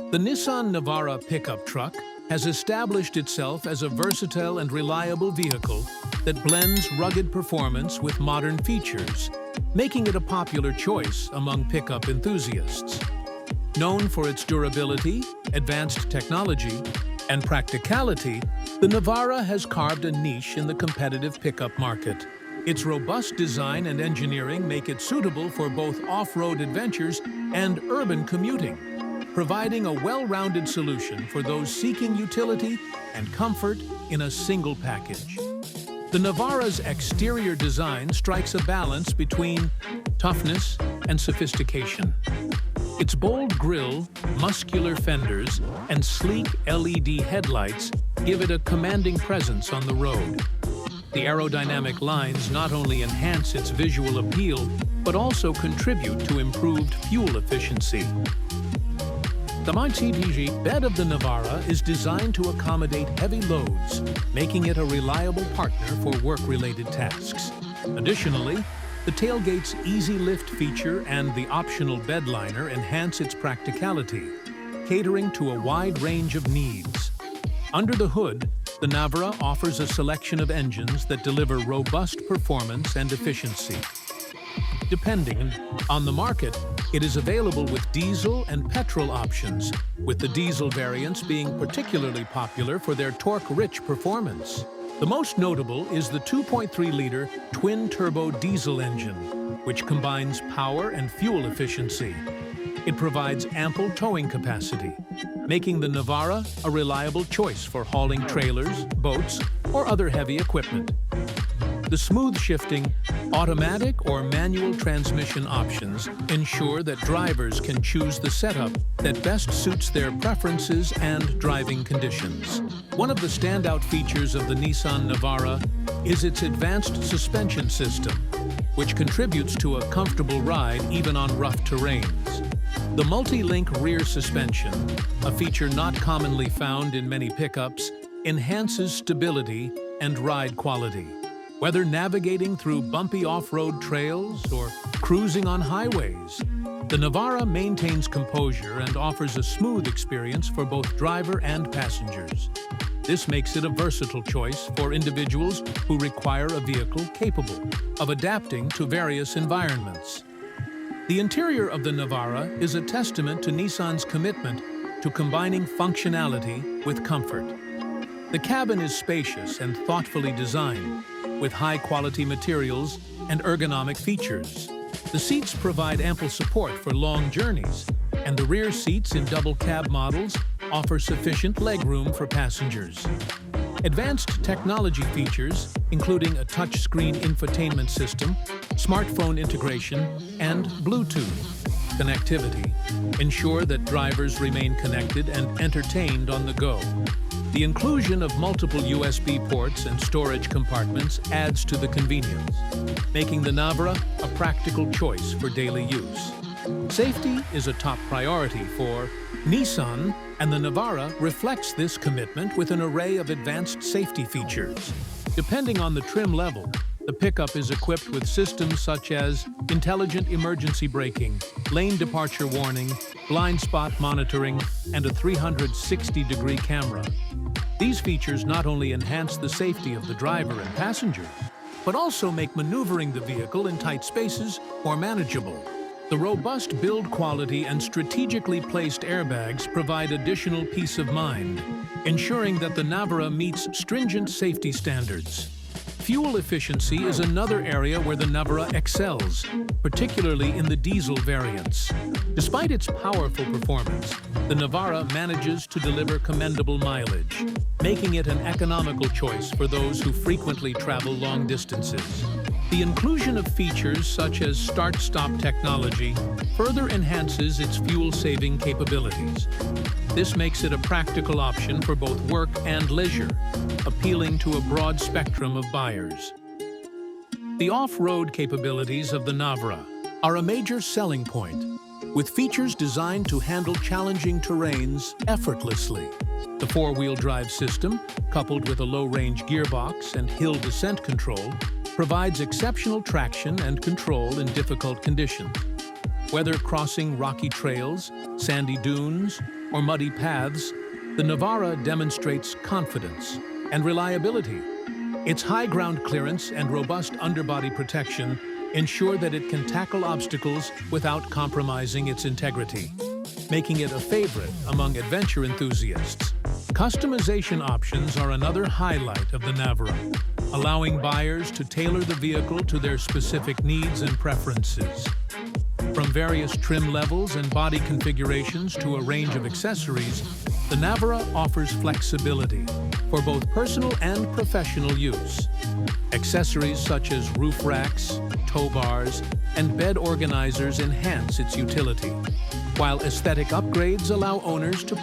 The Nissan Navara pickup truck has established itself as a versatile and reliable vehicle that blends rugged performance with modern features, making it a popular choice among pickup enthusiasts. Known for its durability, advanced technology, and practicality, the Navara has carved a niche in the competitive pickup market. Its robust design and engineering make it suitable for both off-road adventures and urban commuting, providing a well-rounded solution for those seeking utility and comfort in a single package. The Navara's exterior design strikes a balance between toughness and sophistication. Its bold grille, muscular fenders, and sleek LED headlights give it a commanding presence on the road. The aerodynamic lines not only enhance its visual appeal, but also contribute to improved fuel efficiency. The multi-DG bed of the Navara is designed to accommodate heavy loads, making it a reliable partner for work-related tasks. Additionally, the tailgate's easy lift feature and the optional bed liner enhance its practicality, catering to a wide range of needs. Under the hood, the Navara offers a selection of engines that deliver robust performance and efficiency. Depending on the market, it is available with diesel and petrol options, with the diesel variants being particularly popular for their torque-rich performance. The most notable is the 2.3-liter twin-turbo diesel engine, which combines power and fuel efficiency. It provides ample towing capacity, making the Navara a reliable choice for hauling trailers, boats, or other heavy equipment. The smooth-shifting, automatic or manual transmission options ensure that drivers can choose the setup that best suits their preferences and driving conditions. One of the standout features of the Nissan Navara is its advanced suspension system, which contributes to a comfortable ride even on rough terrains. The multi-link rear suspension, a feature not commonly found in many pickups, enhances stability and ride quality. Whether navigating through bumpy off-road trails or cruising on highways, the Navara maintains composure and offers a smooth experience for both driver and passengers. This makes it a versatile choice for individuals who require a vehicle capable of adapting to various environments. The interior of the Navara is a testament to Nissan's commitment to combining functionality with comfort. The cabin is spacious and thoughtfully designed, with high-quality materials and ergonomic features. The seats provide ample support for long journeys, and the rear seats in double-cab models offer sufficient legroom for passengers. Advanced technology features, including a touchscreen infotainment system, smartphone integration, and Bluetooth connectivity, ensure that drivers remain connected and entertained on the go. The inclusion of multiple USB ports and storage compartments adds to the convenience, making the Navara a practical choice for daily use. Safety is a top priority for Nissan, and the Navara reflects this commitment with an array of advanced safety features. Depending on the trim level, the pickup is equipped with systems such as intelligent emergency braking, lane departure warning, blind spot monitoring, and a 360-degree camera. These features not only enhance the safety of the driver and passengers, but also make maneuvering the vehicle in tight spaces more manageable. The robust build quality and strategically placed airbags provide additional peace of mind, ensuring that the Navara meets stringent safety standards. Fuel efficiency is another area where the Navara excels, particularly in the diesel variants. Despite its powerful performance, the Navara manages to deliver commendable mileage, making it an economical choice for those who frequently travel long distances. The inclusion of features such as start-stop technology further enhances its fuel-saving capabilities. This makes it a practical option for both work and leisure, appealing to a broad spectrum of buyers. The off-road capabilities of the Navara are a major selling point, with features designed to handle challenging terrains effortlessly. The four-wheel drive system, coupled with a low-range gearbox and hill descent control, provides exceptional traction and control in difficult conditions. Whether crossing rocky trails, sandy dunes, or muddy paths, the Navara demonstrates confidence and reliability. Its high ground clearance and robust underbody protection ensure that it can tackle obstacles without compromising its integrity, making it a favorite among adventure enthusiasts. Customization options are another highlight of the Navara, allowing buyers to tailor the vehicle to their specific needs and preferences. From various trim levels and body configurations to a range of accessories, the Navara offers flexibility for both personal and professional use. Accessories such as roof racks, tow bars, and bed organizers enhance its utility, while aesthetic upgrades allow owners to